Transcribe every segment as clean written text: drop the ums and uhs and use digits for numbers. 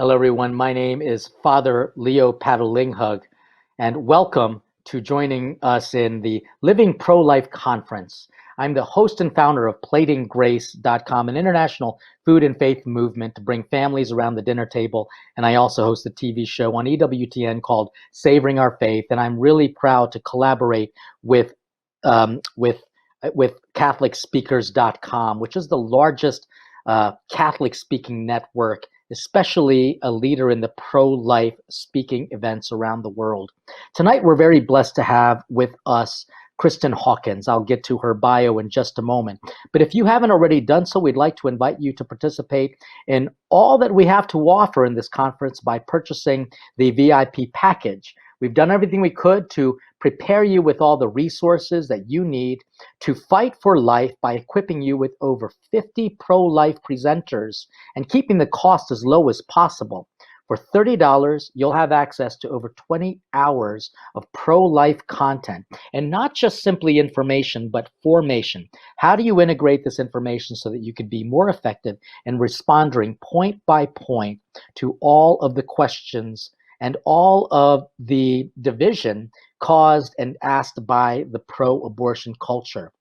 Hello, everyone. My name is Father Leo Patalinghug, and welcome to joining us in the Living Pro-Life Conference. I'm the host and founder of platinggrace.com, an international food and faith movement to bring families around the dinner table. And I also host a TV show on EWTN called Savoring Our Faith. And I'm really proud to collaborate with um, with with CatholicSpeakers.com, which is the largest Catholic speaking network, especially a leader in the pro-life speaking events around the world. Tonight, we're very blessed to have with us Kristan Hawkins. I'll get to her bio in just a moment. But if you haven't already done so, we'd like to invite you to participate in all that we have to offer in this conference by purchasing the VIP package. We've done everything we could to prepare you with all the resources that you need to fight for life by equipping you with over 50 pro-life presenters and keeping the cost as low as possible. For $30, you'll have access to over 20 hours of pro-life content, and not just simply information, but formation. How do you integrate this information so that you can be more effective in responding point by point to all of the questions and all of the division caused and asked by the pro-abortion culture?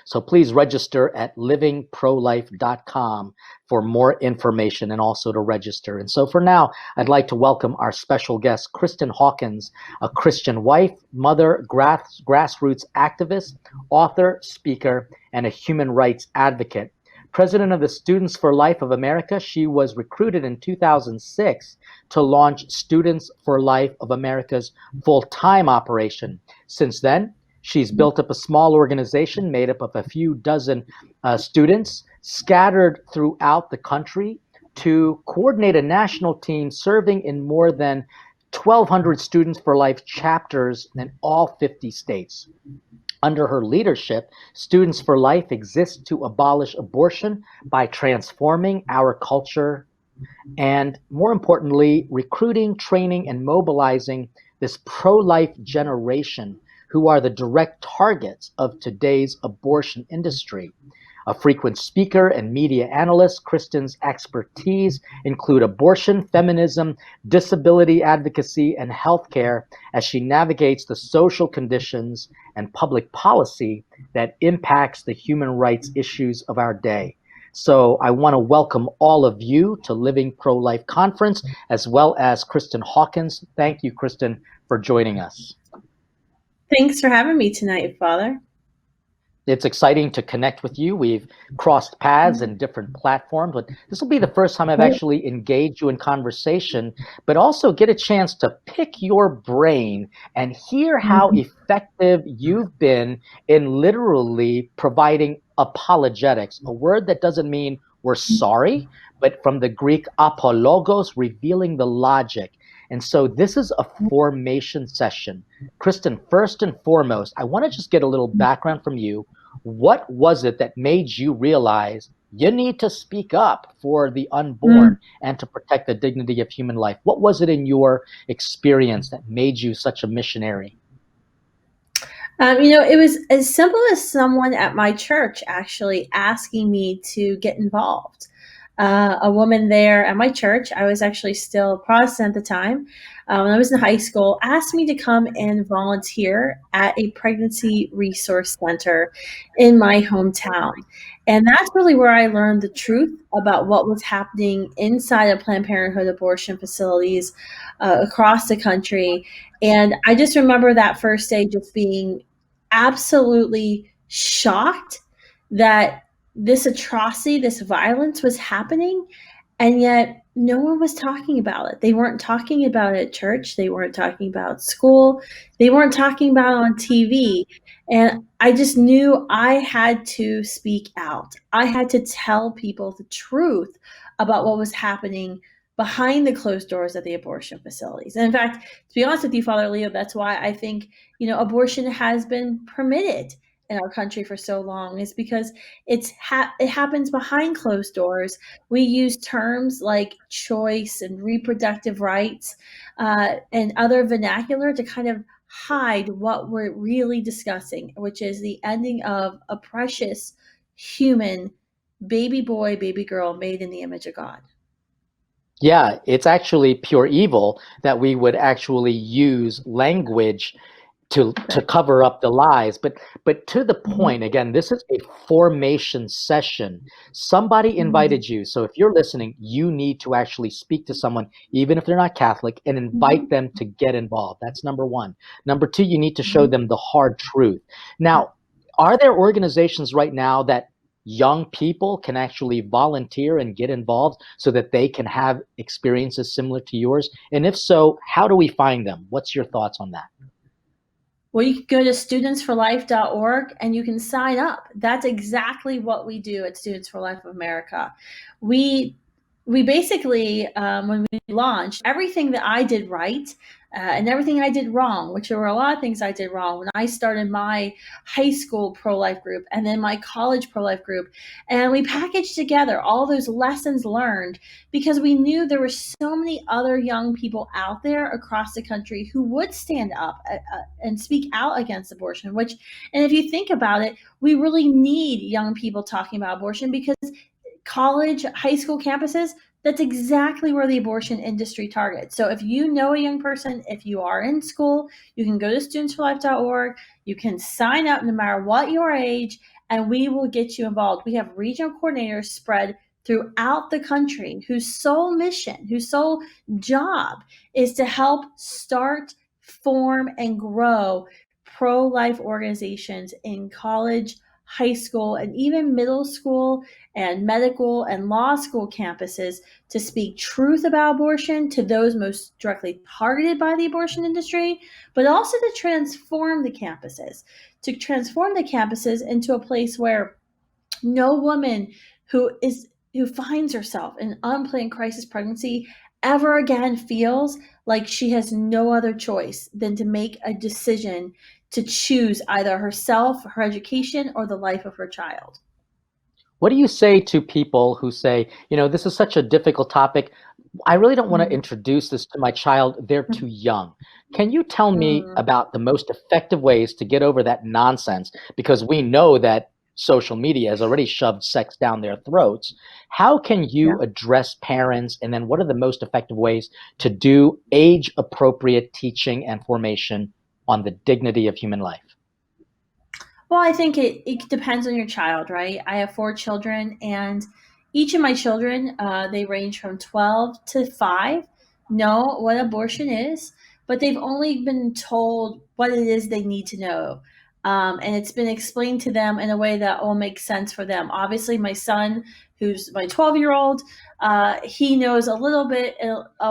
So please register at livingprolife.com for more information and also to register. And so for now, I'd like to welcome our special guest, Kristan Hawkins, a Christian wife, mother, grassroots activist, author, speaker, and a human rights advocate. President of the Students for Life of America, she was recruited in 2006 to launch Students for Life of America's full-time operation. Since then, she's built up a small organization made up of a few dozen students scattered throughout the country to coordinate a national team serving in more than 1,200 Students for Life chapters in all 50 states. Under her leadership, Students for Life exists to abolish abortion by transforming our culture and, more importantly, recruiting, training, and mobilizing this pro-life generation who are the direct targets of today's abortion industry. A frequent speaker and media analyst, Kristan's expertise include abortion, feminism, disability advocacy, and healthcare as she navigates the social conditions and public policy that impacts the human rights issues of our day. So I want to welcome all of you to Living Pro-Life Conference, as well as Kristan Hawkins. Thank you, Kristan, for joining us. Thanks for having me tonight, Father. It's exciting to connect with you. We've crossed paths in different platforms, but this will be the first time I've actually engaged you in conversation, but also get a chance to pick your brain and hear how effective you've been in literally providing apologetics, a word that doesn't mean we're sorry, but from the Greek apologos, revealing the logic. And so this is a formation session. Kristan, first and foremost, I want to just get a little background from you. What was it that made you realize you need to speak up for the unborn and to protect the dignity of human life? What was it in your experience that made you such a missionary? It was as simple as someone at my church actually asking me to get involved. A woman there at my church, I was actually still Protestant at the time, when I was in high school, asked me to come and volunteer at a pregnancy resource center in my hometown. And that's really where I learned the truth about what was happening inside of Planned Parenthood abortion facilities across the country. And I just remember that first day just being absolutely shocked that this atrocity, this violence was happening, and yet no one was talking about it. They weren't talking about it at church. They weren't talking about it at school. They weren't talking about it on TV. And I just knew I had to speak out. I had to tell people the truth about what was happening behind the closed doors at the abortion facilities. And in fact, to be honest with you, Father Leo, that's why I think, abortion has been permitted in our country for so long, is because it happens behind closed doors. We use terms like choice and reproductive rights and other vernacular to kind of hide what we're really discussing, which is the ending of a precious human baby boy, baby girl made in the image of God. Yeah, it's actually pure evil that we would actually use language to Correct. cover up the lies. But to the Mhm. point, again, this is a formation session. Somebody Mhm. invited you. So if you're listening, you need to actually speak to someone, even if they're not Catholic, and invite Mhm. them to get involved. That's number one. Number two, you need to show Mhm. them the hard truth. Now, are there organizations right now that young people can actually volunteer and get involved so that they can have experiences similar to yours? And if so, how do we find them? What's your thoughts on that? Well, you can go to studentsforlife.org and you can sign up. That's exactly what we do at Students for Life of America. We we basically, when we launched, everything that I did right and everything I did wrong, which there were a lot of things I did wrong when I started my high school pro life group and then my college pro life group, and we packaged together all those lessons learned because we knew there were so many other young people out there across the country who would stand up and speak out against abortion. Which, and if you think about it, we really need young people talking about abortion because college, high school campuses, that's exactly where the abortion industry targets. So if you know a young person, if you are in school, you can go to studentsforlife.org. You can sign up no matter what your age, and we will get you involved. We have regional coordinators spread throughout the country whose sole mission, whose sole job is to help start, form, and grow pro life organizations in college, high school, and even middle school and medical and law school campuses to speak truth about abortion to those most directly targeted by the abortion industry, but also to transform the campuses into a place where no woman who is who finds herself in unplanned crisis pregnancy ever again feels like she has no other choice than to make a decision to choose either herself, her education, or the life of her child. What do you say to people who say, this is such a difficult topic. I really don't want to Mm. introduce this to my child. They're too young. Can you tell me Mm. about the most effective ways to get over that nonsense? Because we know that social media has already shoved sex down their throats. How can you Yeah. address parents? And then what are the most effective ways to do age appropriate teaching and formation on the dignity of human life? Well, I think it depends on your child, right? I have four children, and each of my children, they range from 12 to 5, know what abortion is, but they've only been told what it is they need to know. And it's been explained to them in a way that will make sense for them. Obviously, my son, who's my 12-year-old, he knows a little bit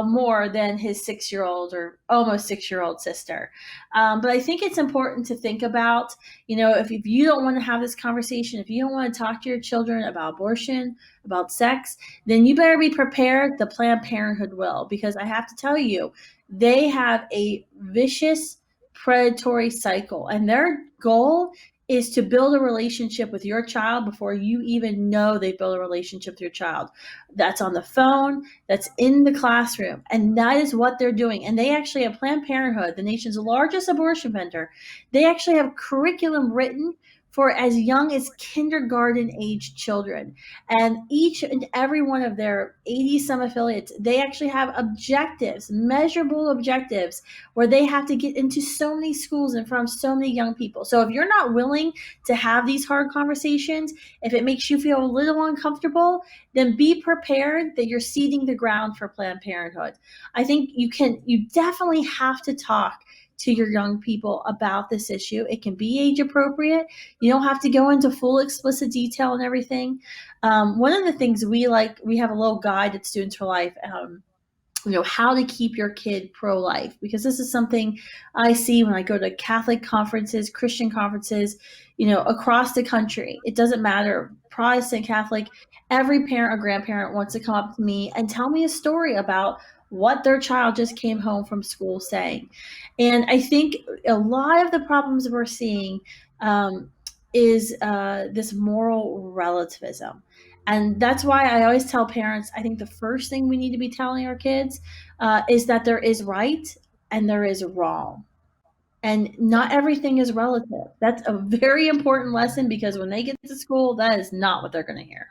more than his 6-year-old or almost 6-year-old sister. But I think it's important to think about, if you don't want to have this conversation, if you don't want to talk to your children about abortion, about sex, then you better be prepared. The Planned Parenthood will, because I have to tell you, they have a vicious predatory cycle, and their goal is to build a relationship with your child before you even know they build a relationship with your child. That's on the phone, that's in the classroom, and that is what they're doing. And they actually have Planned Parenthood, the nation's largest abortion vendor. They actually have curriculum written for as young as kindergarten age children. And each and every one of their 80 some affiliates, they actually have objectives, measurable objectives, where they have to get into so many schools and from so many young people. So if you're not willing to have these hard conversations, if it makes you feel a little uncomfortable, then be prepared that you're seeding the ground for Planned Parenthood. I think you definitely have to talk to your young people about this issue. It can be age appropriate. You don't have to go into full explicit detail and everything. One of the things we have a little guide at Students for Life. How to keep your kid pro-life, because this is something I see when I go to Catholic conferences, Christian conferences, across the country. It doesn't matter, Protestant, Catholic, every parent or grandparent wants to come up to me and tell me a story about what their child just came home from school saying. And I think a lot of the problems we're seeing um, is this moral relativism. And that's why I always tell parents, I think the first thing we need to be telling our kids is that there is right and there is wrong. And not everything is relative. That's a very important lesson, because when they get to school, that is not what they're going to hear.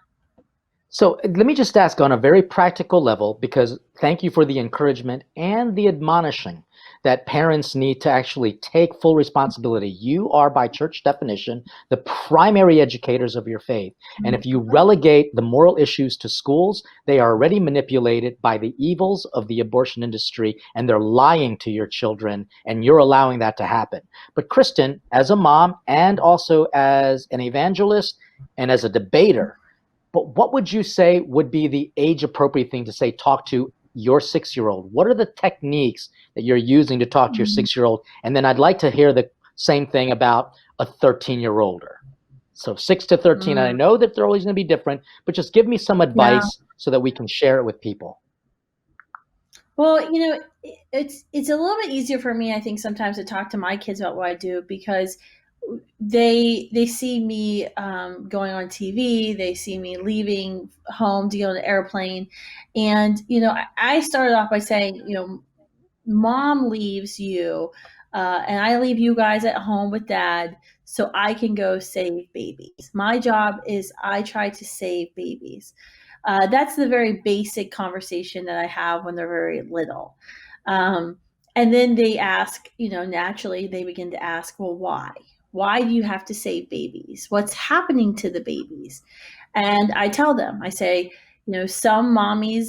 So let me just ask on a very practical level, because thank you for the encouragement and the admonishing that parents need to actually take full responsibility. You are, by church definition, the primary educators of your faith. And if you relegate the moral issues to schools, they are already manipulated by the evils of the abortion industry, and they're lying to your children, and you're allowing that to happen. But Kristan, as a mom and also as an evangelist and as a debater, but what would you say would be the age appropriate thing to say, talk to your 6-year-old? What are the techniques that you're using to talk to your Mhm. 6-year-old? And then I'd like to hear the same thing about a 13-year-older. So 6 to 13, and I Mm. know that they're always going to be different, but just give me some Yeah. advice so that we can share it with people. Well, it's a little bit easier for me, I think, sometimes to talk to my kids about what I do because they see me going on TV, they see me leaving home to get on an airplane, and I started off by saying, mom leaves you, and I leave you guys at home with dad so I can go save babies. My job is I try to save babies. That's the very basic conversation that I have when they're very little. Um, and then they ask, naturally, they begin to ask, well, why? Why do you have to save babies? What's happening to the babies? And I tell them, I say, some mommies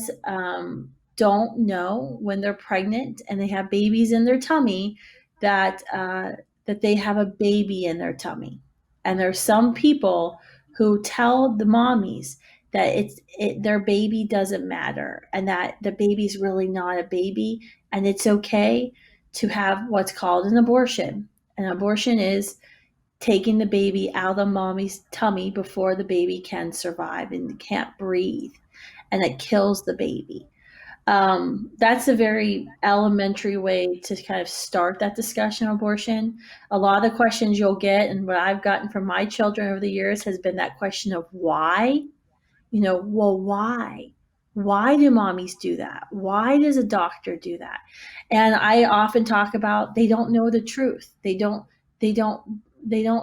don't know when they're pregnant and they have babies in their tummy that that they have a baby in their tummy. And there's some people who tell the mommies that their baby doesn't matter and that the baby's really not a baby and it's okay to have what's called an abortion. An abortion is taking the baby out of the mommy's tummy before the baby can survive and can't breathe, and it kills the baby. That's a very elementary way to kind of start that discussion on abortion. A lot of the questions you'll get, and what I've gotten from my children over the years, has been that question of why. Well, why? Why do mommies do that? Why does a doctor do that? And I often talk about they don't know the truth. They don't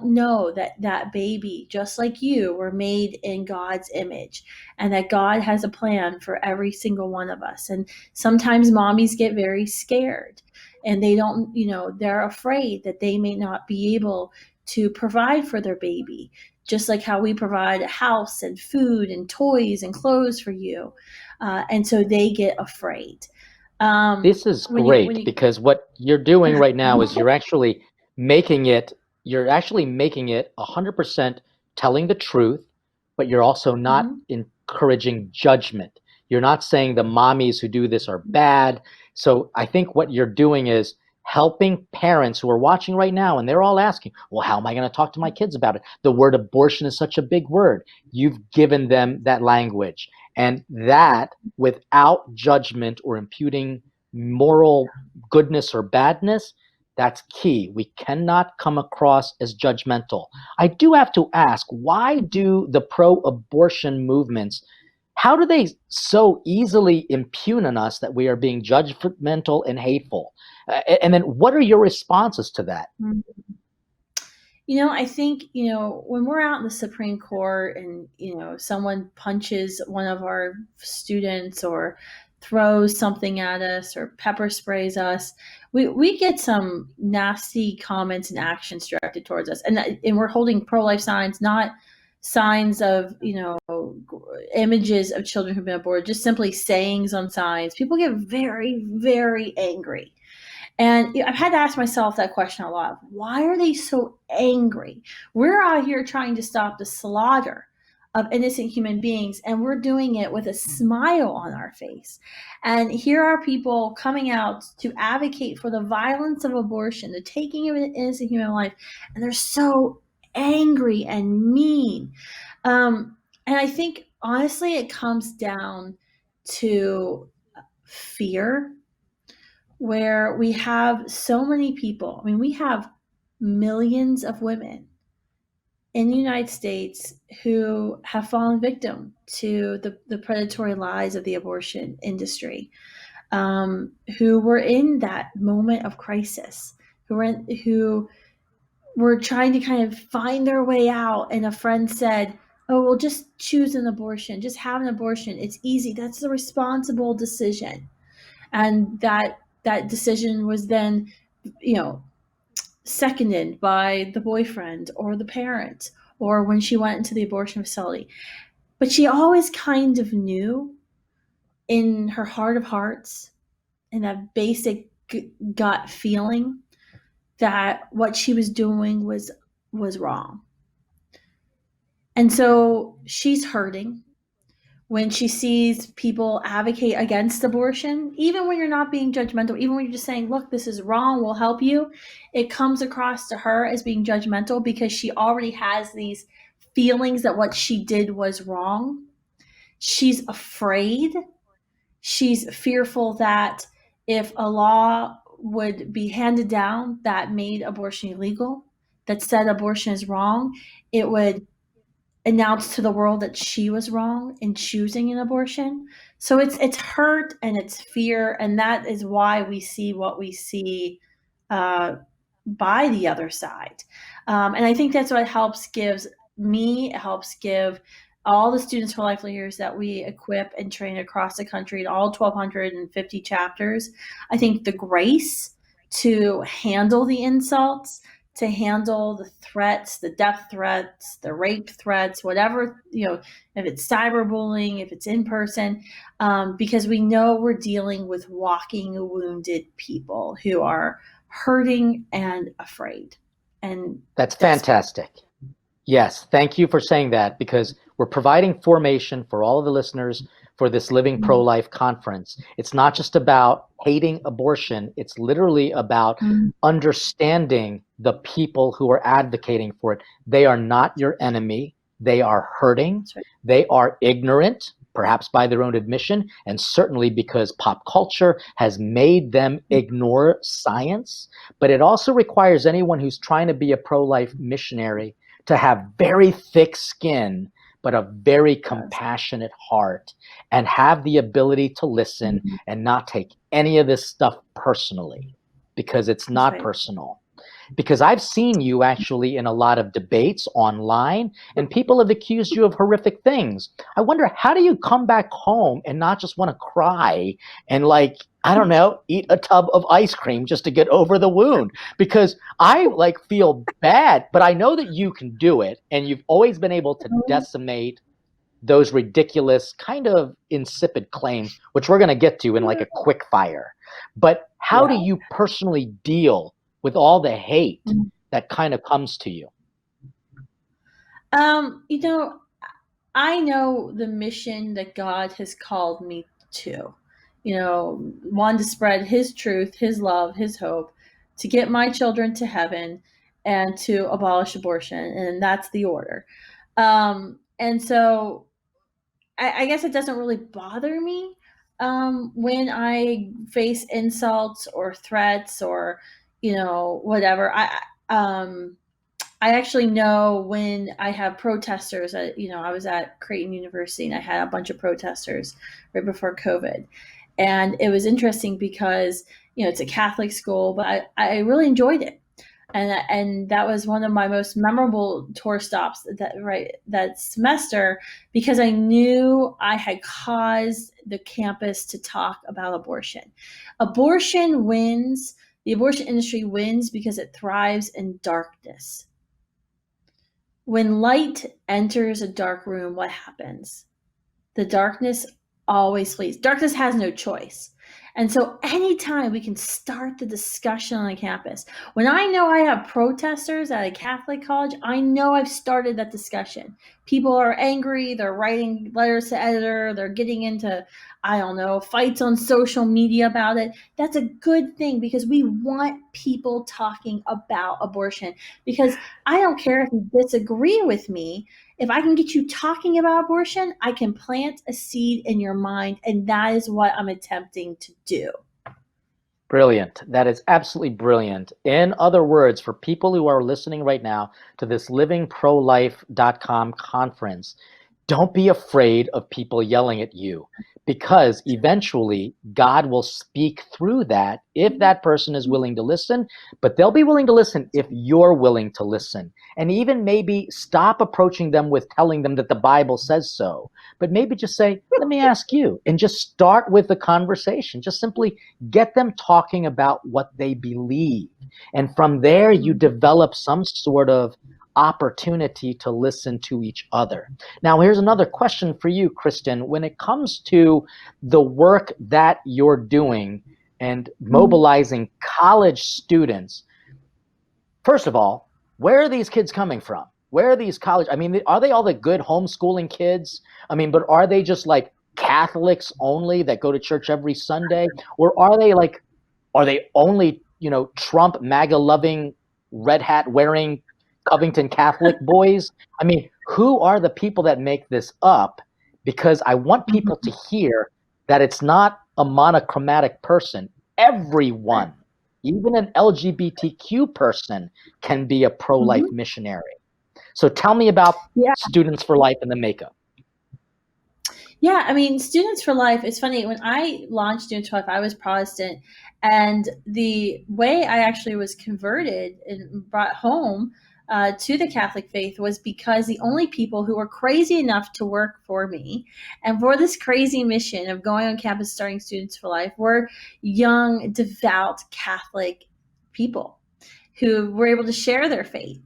know that that baby, just like you, were made in God's image and that God has a plan for every single one of us. And sometimes mommies get very scared and they don't, they're afraid that they may not be able to provide for their baby, just like how we provide a house and food and toys and clothes for you. And so they get afraid. This is When you, great because what you're doing right now is making it, you're actually making it 100% telling the truth, but you're also not Mhm. encouraging judgment. You're not saying the mommies who do this are bad. So I think what you're doing is helping parents who are watching right now, and they're all asking, well, how am I going to talk to my kids about it? The word abortion is such a big word. You've given them that language, and that without judgment or imputing moral goodness or badness, that's key. We cannot come across as judgmental. I do have to ask, why do the pro-abortion movements, how do they so easily impugn on us that we are being judgmental and hateful? And then what are your responses to that? I think, when we're out in the Supreme Court and, someone punches one of our students or throws something at us or pepper sprays us, we get some nasty comments and actions directed towards us. And we're holding pro life signs, not signs of, images of children who've been aborted, just simply sayings on signs. People get very, very angry. And I've had to ask myself that question a lot. Why are they so angry? We're out here trying to stop the slaughter of innocent human beings, and we're doing it with a smile on our face. And here are people coming out to advocate for the violence of abortion, the taking of an innocent human life, and they're so angry and mean. And I think, honestly, it comes down to fear, where we have so many people. I mean, we have millions of women in the United States who have fallen victim to the predatory lies of the abortion industry, who were in that moment of crisis, who were trying to kind of find their way out. And a friend said, oh, well, just choose an abortion, just have an abortion. It's easy. That's the responsible decision. And that decision was then, you know, seconded by the boyfriend or the parent or when she went into the abortion facility. But she always kind of knew in her heart of hearts, in that basic gut feeling, that what she was doing was wrong. And so she's hurting when she sees people advocate against abortion, even when you're not being judgmental, even when you're just saying, look, this is wrong, we'll help you, it comes across to her as being judgmental because she already has these feelings that what she did was wrong. She's afraid. She's fearful that if a law would be handed down that made abortion illegal, that said abortion is wrong, it would announce to the world that she was wrong in choosing an abortion. So it's hurt and it's fear, and that is why we see what we see uh, by the other side. And I think that's what helps gives me, it helps give all the students for life leaders that we equip and train across the country in all 1,250 chapters. I think the grace to handle the insults, to handle the threats, the death threats, the rape threats, whatever, you know, if it's cyberbullying, if it's in person, because we know we're dealing with walking wounded people who are hurting and afraid. And That's fantastic. Yes, thank you for saying that, because we're providing formation for all of the listeners for this Living Pro-Life conference. It's not just about hating abortion. It's literally about understanding the people who are advocating for it. They are not your enemy. They are hurting. Right. They are ignorant, perhaps by their own admission, and certainly because pop culture has made them ignore science. But it also requires anyone who's trying to be a pro-life missionary to have very thick skin, but a very compassionate heart, and have the ability to listen and not take any of this stuff personally, because it's not personal. Because I've seen you actually in a lot of debates online, and people have accused you of horrific things. I wonder, how do you come back home and not just want to cry and, like, I don't know, eat a tub of ice cream just to get over the wound? Because I feel bad, but I know that you can do it, and you've always been able to decimate those ridiculous kind of insipid claims, which we're going to get to in like a quick fire. But how do you personally deal with all the hate that kind of comes to you? You know, I know the mission that God has called me to. You know, one, to spread His truth, His love, His hope, to get my children to heaven, and to abolish abortion, and that's the order. And so, I guess it doesn't really bother me when I face insults or threats or, you know, whatever. I actually know when I have protesters. You know, I was at Creighton University and I had a bunch of protesters right before COVID, and it was interesting because, you know, it's a Catholic school, but I really enjoyed it, and that was one of my most memorable tour stops that semester, because I knew I had caused the campus to talk about abortion. Abortion wins. The abortion industry wins because it thrives in darkness. When light enters a dark room, what happens? The darkness always flees. Darkness has no choice. And so anytime we can start the discussion on a campus, when I know I have protesters at a Catholic college, I know I've started that discussion. People are angry, they're writing letters to editor, they're getting into, I don't know, fights on social media about it. That's a good thing, because we want people talking about abortion. Because I don't care if you disagree with me, if I can get you talking about abortion, I can plant a seed in your mind, and that is what I'm attempting to do. Brilliant. That is absolutely brilliant. In other words, for people who are listening right now to this livingprolife.com conference, Don't be afraid of people yelling at you, because eventually God will speak through that if that person is willing to listen, but they'll be willing to listen if you're willing to listen. And even maybe stop approaching them with telling them that the Bible says so, but maybe just say, let me ask you, and just start with the conversation. Just simply get them talking about what they believe. And from there, you develop some sort of opportunity to listen to each other. Now, here's another question for you, Kristan. When it comes to the work that you're doing and mobilizing college students, first of all, where are these kids coming from? Where are these college? I mean, are they all the good homeschooling kids? I mean, but are they just like Catholics only that go to church every Sunday? Or are they only, Trump MAGA loving, red hat wearing Covington Catholic boys? I mean, who are the people that make this up? Because I want people to hear that it's not a monochromatic person. Everyone, even an LGBTQ person, can be a pro-life missionary. So tell me about Yeah. Students for Life and the makeup. Yeah, I mean, Students for Life, it's funny. When I launched Students for Life, I was Protestant. And the way I actually was converted and brought home to the Catholic faith was because the only people who were crazy enough to work for me and for this crazy mission of going on campus starting Students for Life were young, devout Catholic people who were able to share their faith.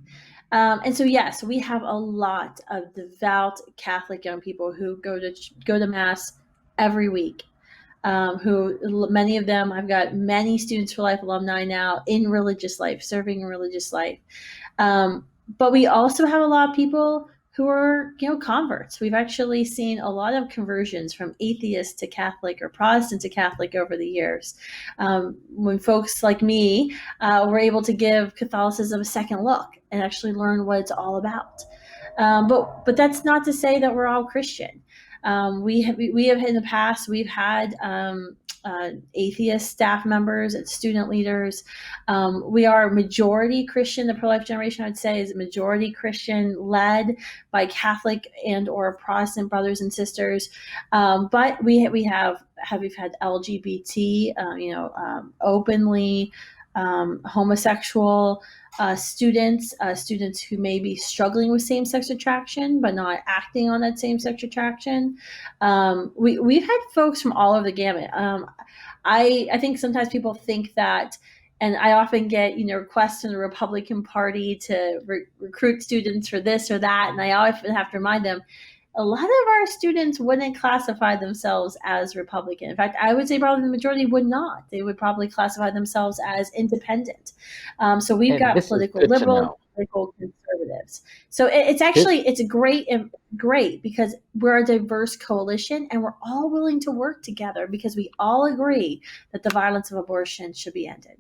And so, yes, we have a lot of devout Catholic young people who go to mass every week. Who many of them, I've got many Students for Life alumni now in religious life, serving in religious life. But we also have a lot of people who are, converts. We've actually seen a lot of conversions from atheist to Catholic or Protestant to Catholic over the years. When folks like me were able to give Catholicism a second look and actually learn what it's all about. But that's not to say that we're all Christian. We have in the past, we've had atheist staff members and student leaders. We are majority Christian. The pro-life generation, I would say, is majority Christian, led by Catholic and or Protestant brothers and sisters. But we've had LGBT, openly homosexual students who may be struggling with same-sex attraction but not acting on that same-sex attraction. We've had folks from all over the gamut. I think sometimes people think that, and I often get requests from the Republican Party to recruit students for this or that, and I often have to remind them, a lot of our students wouldn't classify themselves as Republican. In fact, I would say probably the majority would not. They would probably classify themselves as independent. So we've got political liberals, political conservatives. So it's great because we're a diverse coalition and we're all willing to work together because we all agree that the violence of abortion should be ended.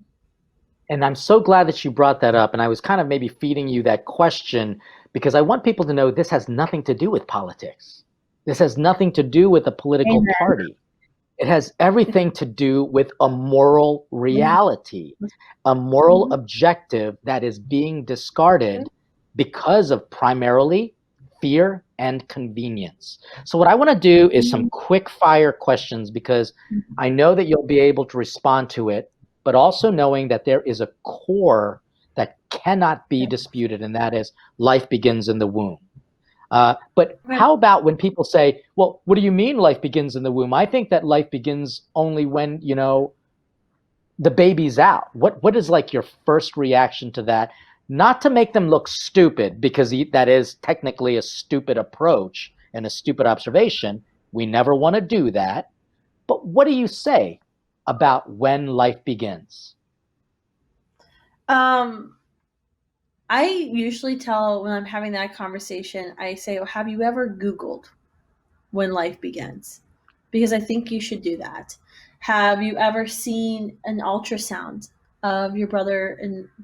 And I'm so glad that you brought that up. And I was kind of maybe feeding you that question because I want people to know this has nothing to do with politics. This has nothing to do with a political party. It has everything to do with a moral reality, a moral objective that is being discarded because of primarily fear and convenience. So what I want to do is some quick fire questions because I know that you'll be able to respond to it, but also knowing that there is a core that cannot be disputed, and that is life begins in the womb. But how about when people say, well, what do you mean life begins in the womb? I think that life begins only when, the baby's out. What is like your first reaction to that? Not to make them look stupid, because that is technically a stupid approach and a stupid observation. We never want to do that. But what do you say about when life begins? I usually tell when I'm having that conversation, I say, well, have you ever Googled when life begins? Because I think you should do that. Have you ever seen an ultrasound of your brother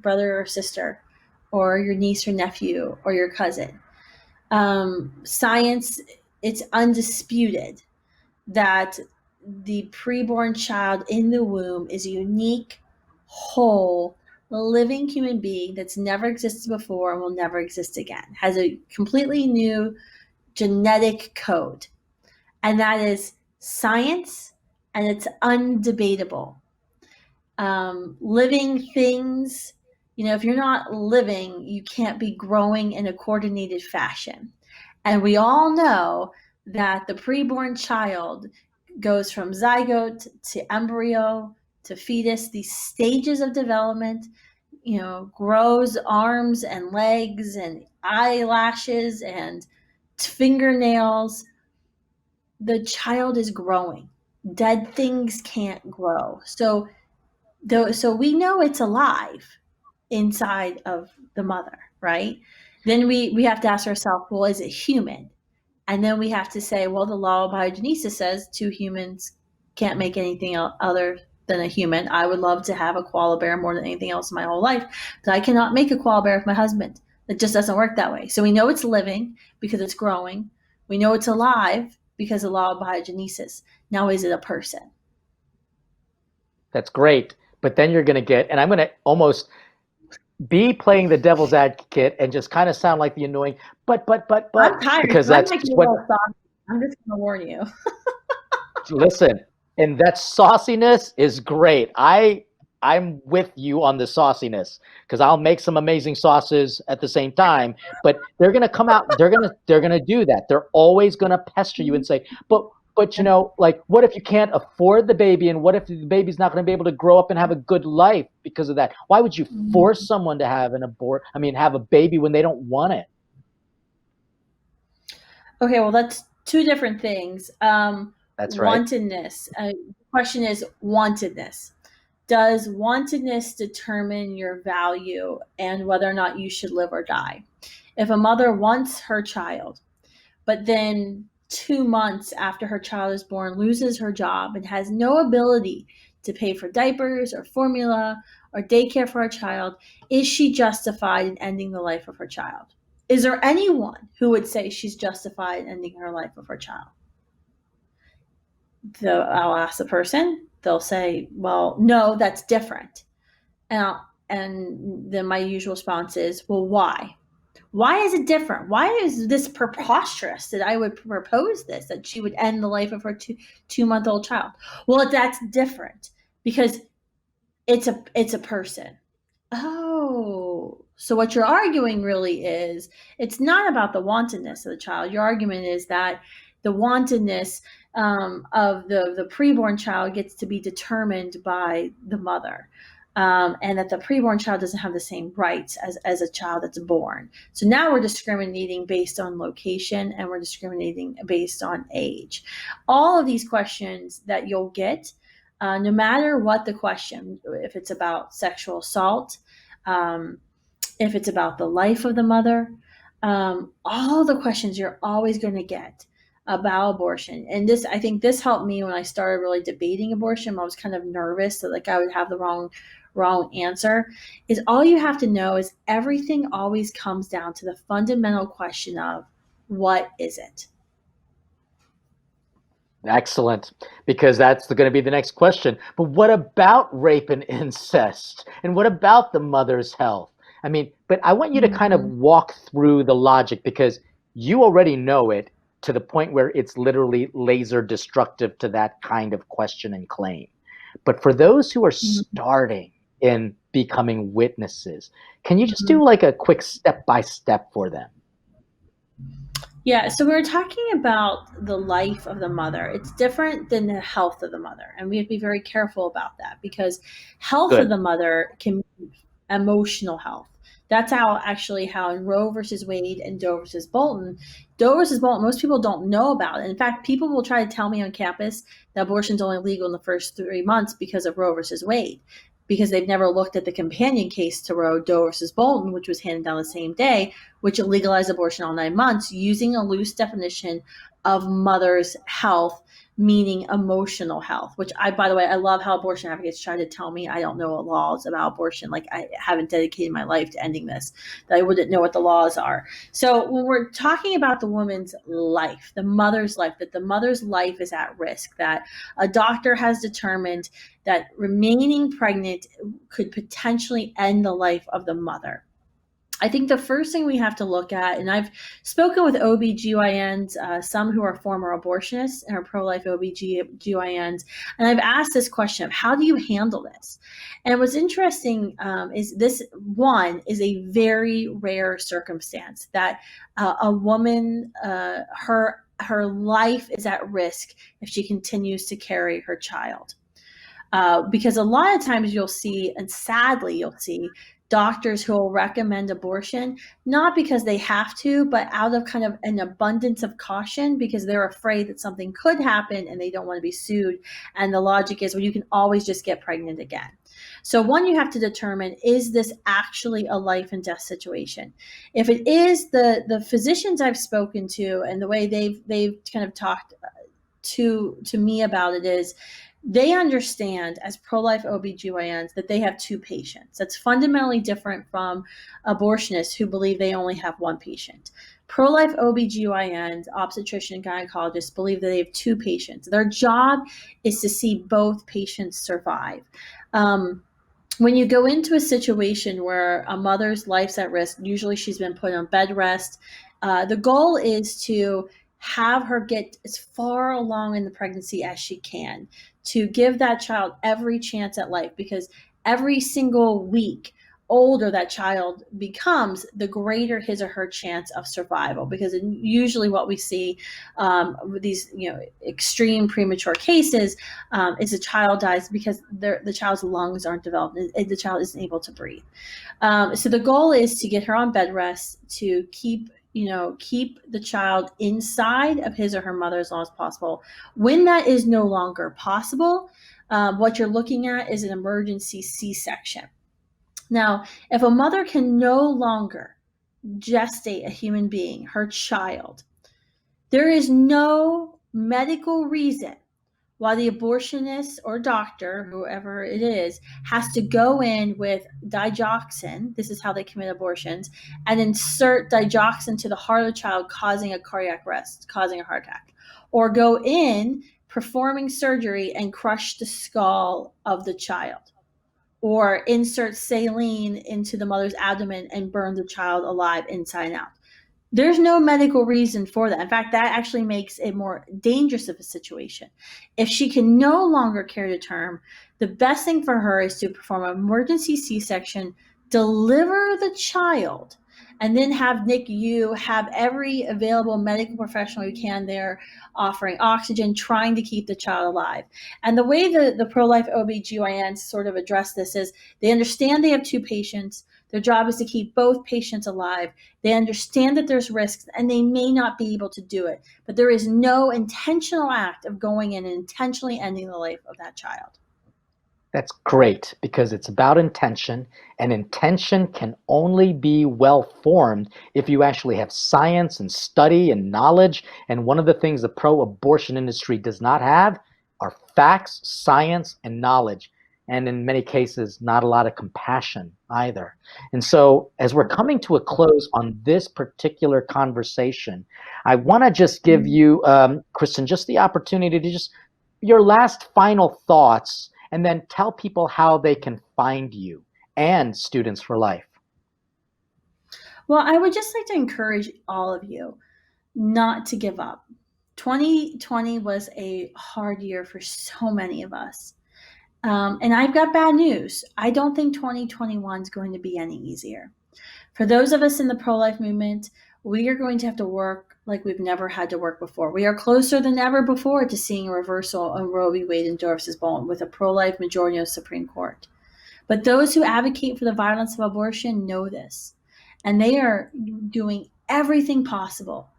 or sister, or your niece or nephew, or your cousin? Science, it's undisputed that the preborn child in the womb is a unique, whole, living human being that's never existed before and will never exist again. Has a completely new genetic code, and that is science, and it's undebatable. Living things, if you're not living, you can't be growing in a coordinated fashion. And we all know that the preborn child goes from zygote to embryo to fetus, these stages of development, grows arms and legs and eyelashes and fingernails. The child is growing. Dead things can't grow. So we know it's alive inside of the mother, right? Then we have to ask ourselves, well, is it human? And then we have to say, well, the law of biogenesis says two humans can't make anything other than a human. I would love to have a koala bear more than anything else in my whole life, but I cannot make a koala bear with my husband. It just doesn't work that way. So we know it's living because it's growing. We know it's alive because of the law of biogenesis. Now, is it a person? That's great. But then you're going to get, and I'm going to almost be playing the devil's advocate and just kind of sound like the annoying, but, I'm tired. because So that's what, I'm just going to warn you. listen, and that sauciness is great. I'm with you on the sauciness because I'll make some amazing sauces at the same time, but they're going to come out, they're going to do that. They're always going to pester you and say, but like, what if you can't afford the baby, and what if the baby's not going to be able to grow up and have a good life because of that? Why would you force someone to have have a baby when they don't want it? Okay, well, that's two different things. That's right. Wantedness. The question is wantedness. Does wantedness determine your value and whether or not you should live or die? If a mother wants her child, but then 2 months after her child is born loses her job and has no ability to pay for diapers or formula or daycare for her child, is she justified in ending the life of her child? Is there anyone who would say she's justified in ending her life of her child? I'll ask the person. They'll say, well, no, that's different. And then my usual response is, well, why? Why is it different? Why is this preposterous that I would propose this, that she would end the life of her 2-month-old child? Well, that's different because it's a person. Oh, so what you're arguing really is it's not about the wantedness of the child. Your argument is that the wantedness of the preborn child gets to be determined by the mother. And that the preborn child doesn't have the same rights as a child that's born. So now we're discriminating based on location, and we're discriminating based on age. All of these questions that you'll get, no matter what the question, if it's about sexual assault, if it's about the life of the mother, all the questions you're always going to get about abortion. And I think this helped me when I started really debating abortion. I was kind of nervous that like I would have the wrong answer. Is all you have to know is everything always comes down to the fundamental question of what is it? Excellent, because that's going to be the next question. But what about rape and incest? And what about the mother's health? But I want you to kind of walk through the logic, because you already know it to the point where it's literally laser destructive to that kind of question and claim. But for those who are starting in becoming witnesses, can you just do like a quick step-by-step for them? Yeah, so we were talking about the life of the mother. It's different than the health of the mother. And we have to be very careful about that, because health of the mother can be emotional health. That's how in Roe versus Wade and Doe versus Bolton, most people don't know about it. In fact, people will try to tell me on campus that abortion is only legal in the first 3 months because of Roe versus Wade, because they've never looked at the companion case to Roe, Doe versus Bolton, which was handed down the same day, which legalized abortion all 9 months, using a loose definition of mother's health, meaning emotional health, which by the way, I love how abortion advocates try to tell me I don't know what laws about abortion. Like I haven't dedicated my life to ending this, that I wouldn't know what the laws are. So when we're talking about the woman's life, the mother's life, that the mother's life is at risk, that a doctor has determined that remaining pregnant could potentially end the life of the mother. I think the first thing we have to look at, and I've spoken with OBGYNs, some who are former abortionists and are pro-life OBGYNs, and I've asked this question of how do you handle this? And what's interesting is this one is a very rare circumstance that a woman, her life is at risk if she continues to carry her child. Because a lot of times you'll see, and sadly you'll see, doctors who will recommend abortion, not because they have to, but out of kind of an abundance of caution because they're afraid that something could happen and they don't want to be sued. And the logic is, well, you can always just get pregnant again. So one, you have to determine, is this actually a life and death situation? If it is, the physicians I've spoken to and the way they've kind of talked to me about it is, they understand as pro-life OBGYNs that they have two patients. That's fundamentally different from abortionists who believe they only have one patient. Pro-life OBGYNs, obstetrician gynecologists, believe that they have two patients. Their job is to see both patients survive. When you go into a situation where a mother's life's at risk, usually she's been put on bed rest. The goal is to have her get as far along in the pregnancy as she can, to give that child every chance at life, because every single week older that child becomes, the greater his or her chance of survival. Because usually what we see with these extreme premature cases is a child dies because the child's lungs aren't developed. The child isn't able to breathe. So the goal is to get her on bed rest, to keep the child inside of his or her mother as long as possible. When that is no longer possible, what you're looking at is an emergency C-section. Now, if a mother can no longer gestate a human being, her child, there is no medical reason why the abortionist or doctor, whoever it is, has to go in with digoxin, this is how they commit abortions, and insert digoxin to the heart of the child, causing a cardiac arrest, causing a heart attack. Or go in, performing surgery, and crush the skull of the child. Or insert saline into the mother's abdomen and burn the child alive inside out. There's no medical reason for that. In fact, that actually makes it more dangerous of a situation. If she can no longer carry to term, the best thing for her is to perform an emergency C-section, deliver the child, and then have NICU have every available medical professional you can there offering oxygen, trying to keep the child alive. And the way the pro-life OBGYNs sort of address this is, they understand they have two patients. Their job is to keep both patients alive. They understand that there's risks and they may not be able to do it, but there is no intentional act of going in and intentionally ending the life of that child. That's great, because it's about intention, and intention can only be well formed if you actually have science and study and knowledge. And one of the things the pro-abortion industry does not have are facts, science, and knowledge. And in many cases, not a lot of compassion either. And so, as we're coming to a close on this particular conversation, I want to just give you, Kristan, just the opportunity to just your last final thoughts, and then tell people how they can find you and Students for Life. Well, I would just like to encourage all of you not to give up. 2020 was a hard year for so many of us. And I've got bad news. I don't think 2021 is going to be any easier. For those of us in the pro-life movement, we are going to have to work like we've never had to work before. We are closer than ever before to seeing a reversal on Roe v. Wade and Doe v. Bowen with a pro-life majority of the Supreme Court. But those who advocate for the violence of abortion know this, and they are doing everything possible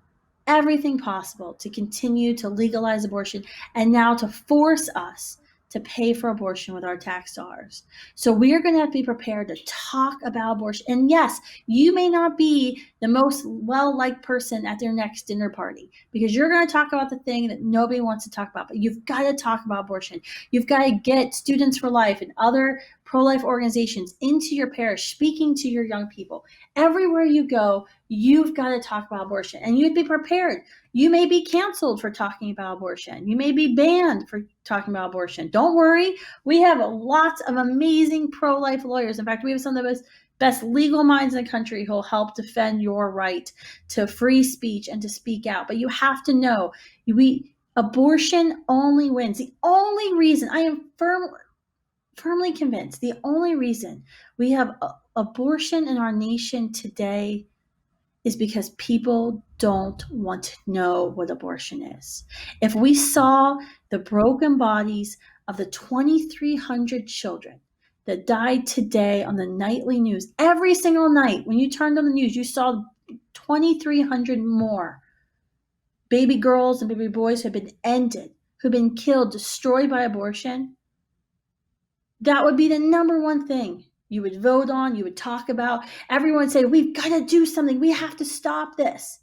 to continue to legalize abortion, and now to force us to pay for abortion with our tax dollars. So we are going to have to be prepared to talk about abortion. And yes, you may not be the most well-liked person at their next dinner party, because you're going to talk about the thing that nobody wants to talk about, but you've got to talk about abortion. You've got to get Students for Life and other pro-life organizations into your parish, speaking to your young people. Everywhere you go, you've got to talk about abortion, and you'd be prepared. You may be canceled for talking about abortion. You may be banned for talking about abortion. Don't worry. We have lots of amazing pro-life lawyers. In fact, we have some of the most best legal minds in the country who will help defend your right to free speech and to speak out. But you have to know, abortion only wins. The only reason, I am firmly convinced, the only reason we have abortion in our nation today is because people don't want to know what abortion is. If we saw the broken bodies of the 2,300 children that died today on the nightly news, every single night when you turned on the news, you saw 2,300 more baby girls and baby boys who have been ended, who've been killed, destroyed by abortion. That would be the number one thing you would vote on, you would talk about. Everyone would say, we've got to do something. We have to stop this.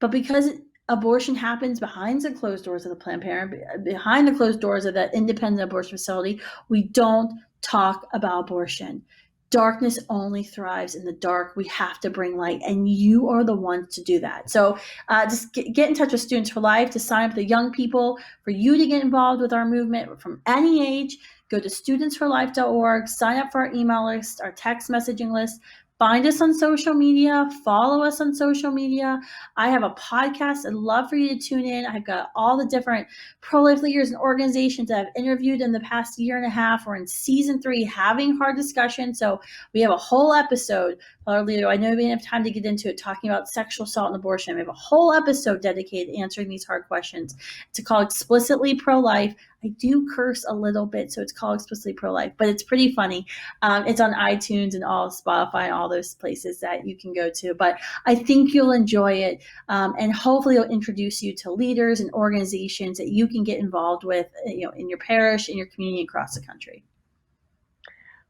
But because abortion happens behind the closed doors of the Planned Parenthood, behind the closed doors of that independent abortion facility, we don't talk about abortion. Darkness only thrives in the dark. We have to bring light, and you are the ones to do that. So just get in touch with Students for Life to sign up the young people for you to get involved with our movement from any age. Go to studentsforlife.org, sign up for our email list, our text messaging list. Find us on social media, follow us on social media. I have a podcast I'd love for you to tune in. I've got all the different pro-life leaders and organizations that I've interviewed in the past year and a half. We're in season 3, having hard discussion. So we have a whole episode, Leader. I know we didn't have time to get into it, talking about sexual assault and abortion. We have a whole episode dedicated to answering these hard questions. It's called Explicitly Pro-Life. I do curse a little bit, so it's called Explicitly Pro-Life, but it's pretty funny. It's on iTunes and all Spotify and all those places that you can go to. But I think you'll enjoy it, and hopefully it'll introduce you to leaders and organizations that you can get involved with, in your parish, in your community, across the country.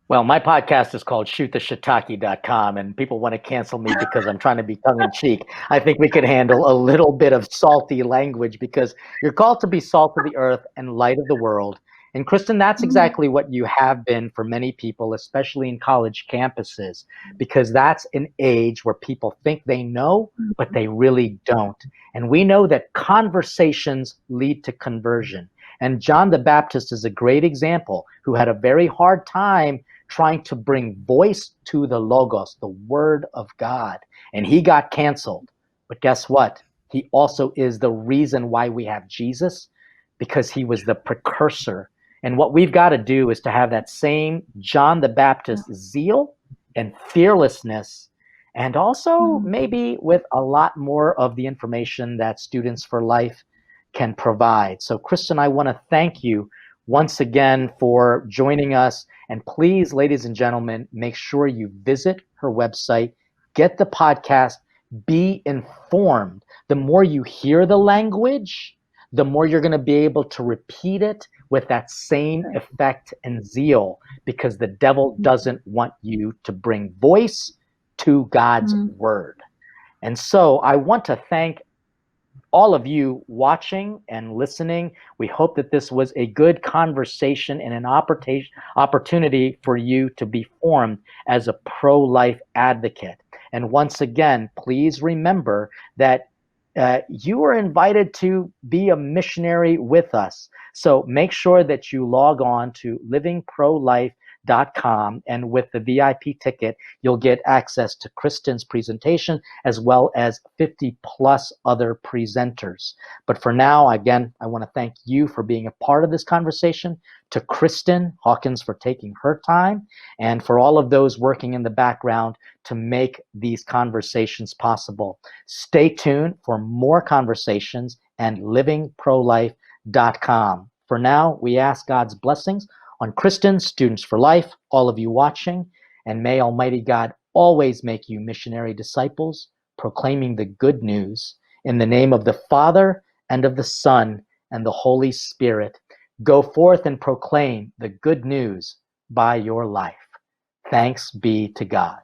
Well, my podcast is called shoottheshiitake.com, and people want to cancel me because I'm trying to be tongue-in-cheek. I think we could handle a little bit of salty language because you're called to be salt of the earth and light of the world. And Kristan, that's exactly what you have been for many people, especially in college campuses, because that's an age where people think they know, but they really don't. And we know that conversations lead to conversion. And John the Baptist is a great example who had a very hard time trying to bring voice to the Logos, the Word of God. And he got canceled. But guess what? He also is the reason why we have Jesus, because he was the precursor. And what we've got to do is to have that same John the Baptist zeal and fearlessness, and also maybe with a lot more of the information that Students for Life can provide. So, Kristan, I want to thank you once again for joining us. And please, ladies and gentlemen, make sure you visit her website, get the podcast, be informed. The more you hear the language, the more you're going to be able to repeat it with that same effect and zeal, because the devil doesn't want you to bring voice to God's word. And so I want to thank all of you watching and listening. We hope that this was a good conversation and an opportunity for you to be formed as a pro-life advocate. And once again, please remember that you are invited to be a missionary with us. So make sure that you log on to livingprolife.com, and with the VIP ticket, you'll get access to Kristan's presentation as well as 50 plus other presenters. But for now, again, I want to thank you for being a part of this conversation, to Kristan Hawkins for taking her time, and for all of those working in the background to make these conversations possible. Stay tuned for more conversations and livingprolife.com. For now, we ask God's blessings on Kristan, Students for Life, all of you watching, and may Almighty God always make you missionary disciples, proclaiming the good news in the name of the Father and of the Son and the Holy Spirit. Go forth and proclaim the good news by your life. Thanks be to God.